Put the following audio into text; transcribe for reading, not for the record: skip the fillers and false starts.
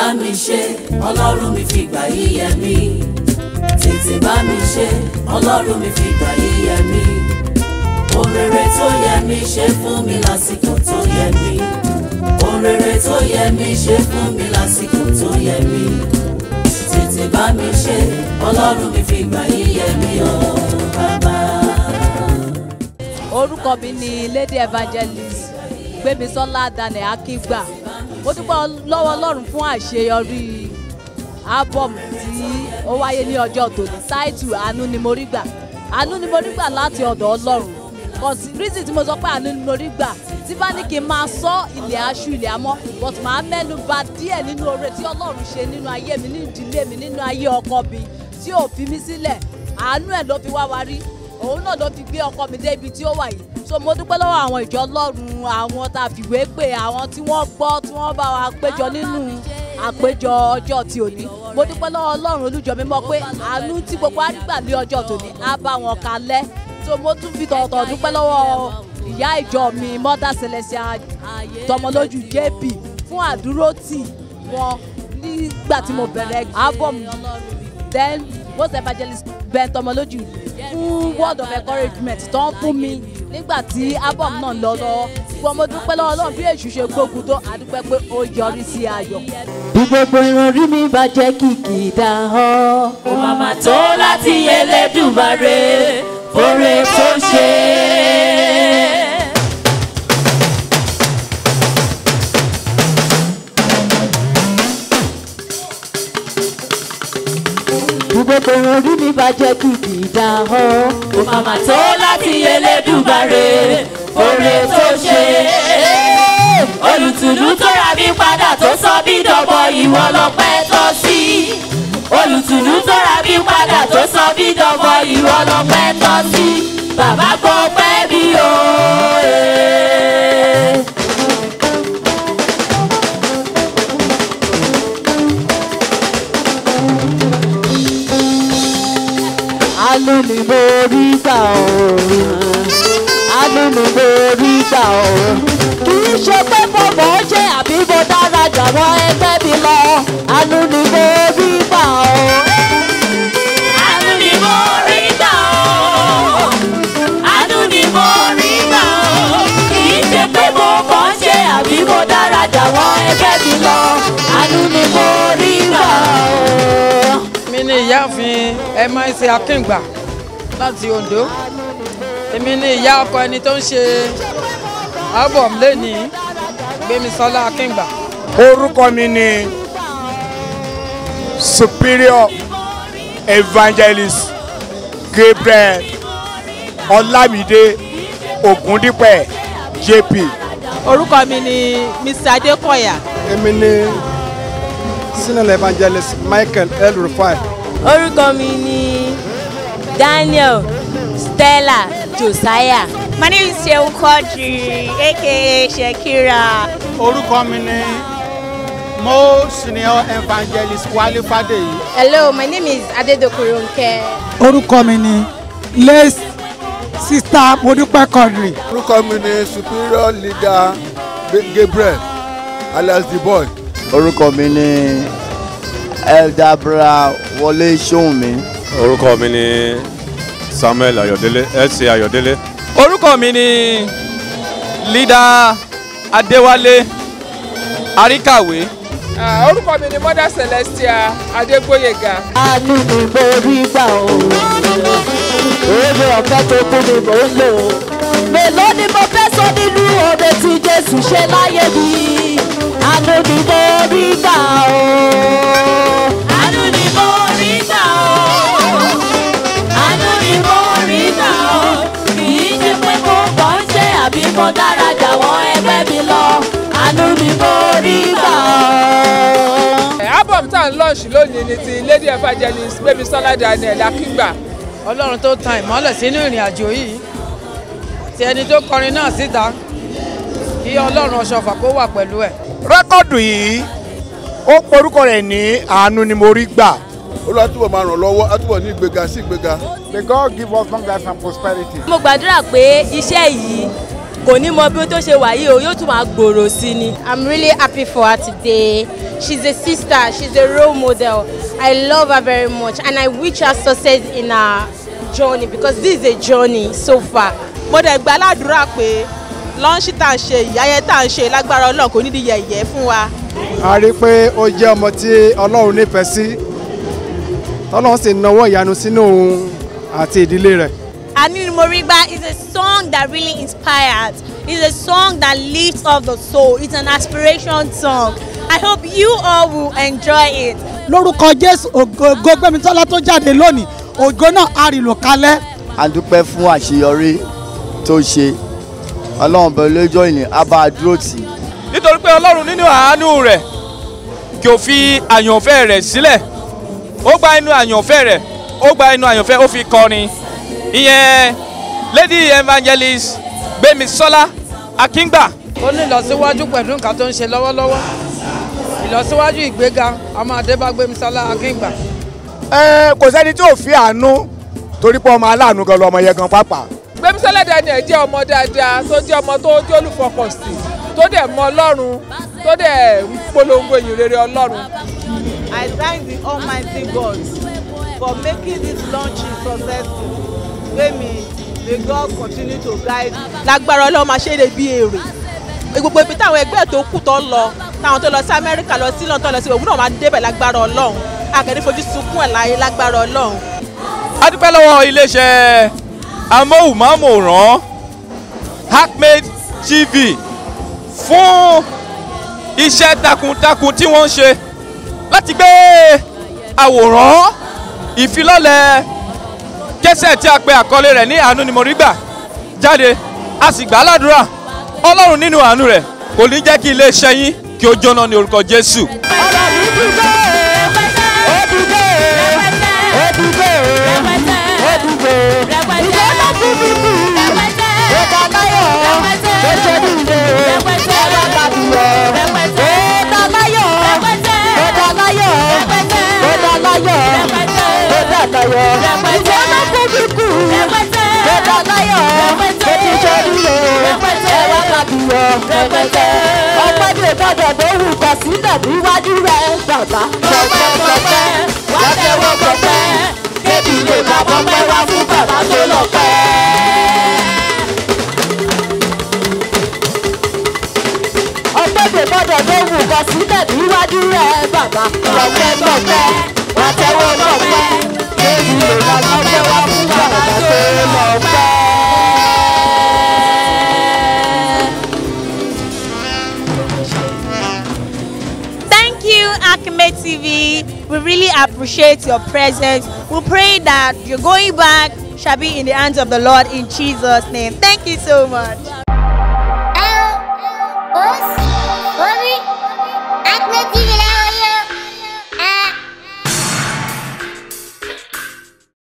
bá mi ṣe Ọlọ́run mi fìgbà yìí yẹ mí. Tètè bá mi ṣe Ọlọ́run mi fìgbà yìí yẹ mí. Ohun rere tó yẹ mí ṣe fún mi lásìkò tó yẹ mí. Ohun rere tó yẹ mí ṣe fún mi lásìkò tó yẹ mí. Tètè bá mi ṣe Ọlọ́run mi fìgbà yìí yẹ mí o bàbá. Orúkọ mi ni Lady Evangelist Gbémisọ́lá Daniel Akíngba. Mo dúpẹ́ lọ́wọ́ Ọlọ́run fún àṣeyọrí ábọ̀mù tí ó wáyé ní ọjọ́ tòní. Táìtù àánú ni mo rí gbà. Àánú ni mo rí gbà láti ọ̀dọ̀ Ọlọ́run. Rísì tí mo sọ pé àánú ni mo rí gbà. Tí bá ní kí n máa sọ ilẹ̀ aṣú ilẹ̀ amọ́, but màá mẹ́nu bà díẹ̀ nínú oore tí Ọlọ́run ṣe nínú ayé mi, nínú ìdílé mi, nínú ayé ọkọ mi tí ò fi mí sílẹ̀. Àánú ẹ̀ ló fi wá wa rí. Òun náà ló fi gbé ọkọ mi dé ibi tí ó wà yìí. So mo dúpẹ́ lọ́wọ́ àwọn ìjọ Ọlọ́run, àwọn tá a fìwé pè, àwọn tí wọ́n gbọ́, tí wọ́n bá wa péjọ nínú àpéjọ ọjọ́ ti òní. Mo dúpẹ́ lọ́wọ́ Ọlọ́run olújọ mímọ́ pé àánú tí gbogbo àrígbà ní ọjọ́ tòní á bá wọn kalẹ̀. So mo tún fi tọ̀tọ̀ dúpẹ́ lọ́wọ́ ìyá ìjọ mi Mother Celestial Tọmọlójú JP fún àdúrótì wọn nígbà tí mo bẹ̀rẹ̀ album. Then Most Evangelist Ben Tọmọlójú fún word of encouragement tó ń fún mi nígbà tí album náà lọ lọ́wọ́. Ṣùgbọ́n mo dúpẹ́ lọ́wọ́ Ọlọ́run bí èṣù ṣe gbógun tó, a dúpẹ́ pé ó yọrí sí ayọ̀. Bí gbogbo ìrọ̀rí mi bá jẹ́ kìkì dáhọ́, kò màmá tó láti Elédùmarè oore tó ṣe. Gbogbo ìrọ̀rí mi bá jẹ́ kìkì dáhọ́, kò màmá tó láti Elédùmarè oore tó ṣe. Olùtùnú tó ra mi padà tó sọ mí dọ̀bọ̀, ìwọ lọ́pẹ́ tọ́ sí. Olùtùnú tó ra mi padà tó sọ mí dọ̀bọ̀, ìwọ lọ́pẹ́ tọ́ sí. Bàbá gbọ́ pẹ́ mi o. Àánú ni mo rí gbà o, àánú ni mo rí gbà o. Kì í ṣe pé mo mọ̀ ọ́ ṣe àbí mo dára jù àwọn ẹgbẹ́ mi lọ. Àánú ni mo rí gbà o. Àánú ni mo rí gbà o. Àánú ni mo rí gbà o. Kì í ṣe pé mo mọ̀ ọ́ ṣe àbí mo dára jù àwọn ẹgbẹ́ mi lọ. Àánú ni mo rí gbà o. Mi ni ìyáàfin Emmanuel Akíngba láti Ondo. Èmi ni ìyá ọkọ ẹni tó ń ṣe album lẹ́nìí, Gbémisọ́lá Akíngba. Orúkọ mi ni Superior Evangelist Gabriel Ọlámídé Ògúndípẹ̀ JP. Orúkọ mi ni Mr. Adékọ̀yà. Èmi ni Senior Evangelist Michael El Rufai. Orúkọ mi ni Daniel Stella Josiah. My name is Seun Quadri, aka Shakira. Orúkọ mi ni Mo Senior Evangelist Wale Fadeyi. Hello, my name is Adedokunronke. Orúkọ mi ni Lace Sister Modúpẹ́ Quadri. Orúkọ mi ni Superior Leader Gabriel alias The Boy. Orúkọ mi ni Eldabra Wọlé Ṣóhùnmí. Orúkọ mi ni Samuel Ayọ̀délé, LC Ayọ̀délé. Orúkọ mi ni Leader Adéwálé Àríkàwé. Orúkọ mi ni Mother Celestial Adégbóyèga. Àánú ni mo rí gbà o. Oore ọ̀fẹ́ tó kú ni mò ń lò. Mélòó ni mo fẹ́ sọ nínú oore tí Jésù ṣe láyé mi? Àánú ni mo rí gbà o. Àánú ni mo rí gbà o. Àánú ni mo rí gbà o. Kì í ṣe pé mo kàn ń ṣe àbí mo dára jà wọ́n ẹgbẹ́ mi lọ. Àánú ni mo rí gbà o. Album tá à ń lọ́ọ̀ṣì lónìí ni ti Lady Evangelist Gbémisọ́lá Daniel Akíngba. Ọlọ́run tó tan ìmọ́lẹ̀ sínú ìrìn àjò yìí, ti ẹni tó kọrin náà síta, kí Ọlọ́run ọ̀ṣọ́fà kó wà pẹ̀lú ẹ̀. Rẹ́kọ̀dù yìí ó porúkọ rẹ̀ ní àánú ni mo rí gbà. Olúwa túbọ̀ máa ràn lọ́wọ́, á túbọ̀ ní ìgbéga sí ìgbéga. May God give us long life and prosperity. Mo gbàdúrà pé iṣẹ́ yìí kò ní mọ bí ó tó ṣe wà yìí o yóò tún máa gbòòrò sí ni. I'm really happy for her today. She's a sister, she's a role model. I love her very much and I wish her success in her journey because this is a journey so far. Mo dẹ̀ gba aládùúrà pé lọ́ńṣì tá à ń ṣe ìyáyẹ tá à ń ṣe lágbára Ọlọ́run kò ní di yẹ̀yẹ́ fún wa. A rí i pé ó jẹ́ ọmọ tí Ọlọ́run nífẹ̀ẹ́ sí Ọlọ́run sì nawọ́ ìyanu sínú òun àti ìdílé rẹ̀. Anu Nimorigba is a song that really inspires. It's a song that lifts up the soul. It's an aspiration song. I hope you all will enjoy it. Lórúkọ Jésù ògo Gbémisọ́lá tó jáde lónìí ògo náà á rí lò kalẹ̀. A dúpẹ́ fún àṣeyọrí tó ṣe Ọlọ́run bẹ̀ lọ́jọ́ ìní á bá a dúró tì. Nítorí pé Ọlọ́run nínú àánú rẹ̀ kí o fi àyànfẹ́ rẹ̀ sílẹ̀ ó gba inú àyànfẹ́ rẹ̀ ó gba inú àyànfẹ́ ó fi kọrin ìyẹn Lady Evangelist Gbémisọ́lá Akíngba. Ó ní ìlọsíwájú pẹ̀lú nǹkan tó ń ṣe lọ́wọ́lọ́wọ́ ìlọsíwájú ìgbéga ọmọ Adébá Gbémisọ́lá Akíngba. Kò sẹ́ni tí ò fi àánú torí pé ọmọ aláàánú gan lọmọ yẹn gan pàápàá. Gbémisọ́lá Daniel jẹ́ ọmọ dáadáa tó jẹ́ ọmọ tó jẹ́ olùfọkànsí tó dẹ̀ mọ Ọlọ́run tó dẹ̀ ń polongo ìyìn rere Ọlọ́run. I thank the Almighty God for making this launch successful. May God continue to guide. Lágbára Ọlọ́run máa ṣe é lè bí èrè. Gbogbo ibi táwọn ẹgbẹ́ tó kù tó lọ táwọn tó lọ sí Amẹ́ríkà lọ sí London lọ sí òun náà máa débẹ̀ lágbára Ọlọ́run. Akẹ́ni fojú sunkún ẹ̀ láyé lágbára Ọlọ́run. A dúpẹ́ lọ́wọ́ iléeṣẹ́ amóhùnmáwòrán Hackmade TV fún iṣẹ́ takuntakun tí wọ́n ń ṣe láti gbé àwòrán ìfilọ́lẹ̀ kẹ́sẹ̀ tí a pe àkọlé rẹ̀ ní Àánú Nimorigba jáde a sì gbà á ládùúrà Ọlọ́run nínú àánú rẹ̀ kò ní jẹ́ kí iléeṣẹ́ yín kí ó jóná ní orúkọ Jésù. Ọpẹ́ bí ìgbọ́dọ̀ tó wù kọ̀ sílẹ̀ níwájú rẹ̀ bàbá. Pẹ̀pẹ̀pẹ̀pẹ̀ wá tẹ́wọ́ pẹ̀pẹ̀ kébì lè má pọ́pẹ́ wá fún bàbá tó lọ pẹ́. Ọpẹ́ bí ìgbọ́dọ̀ tó wù kọ̀ sílẹ̀ níwájú rẹ̀ bàbá. Pẹ̀pẹ̀pẹ̀pẹ̀ wá tẹ́wọ́ pẹ̀pẹ̀ kébì lè má pọ́pẹ́ wá fún bàbá tó lọ pẹ́. Hackmade TV, we really appreciate your presence. We pray that you're going back shall be in the hands of the Lord in Jesus' name. Thank you so much.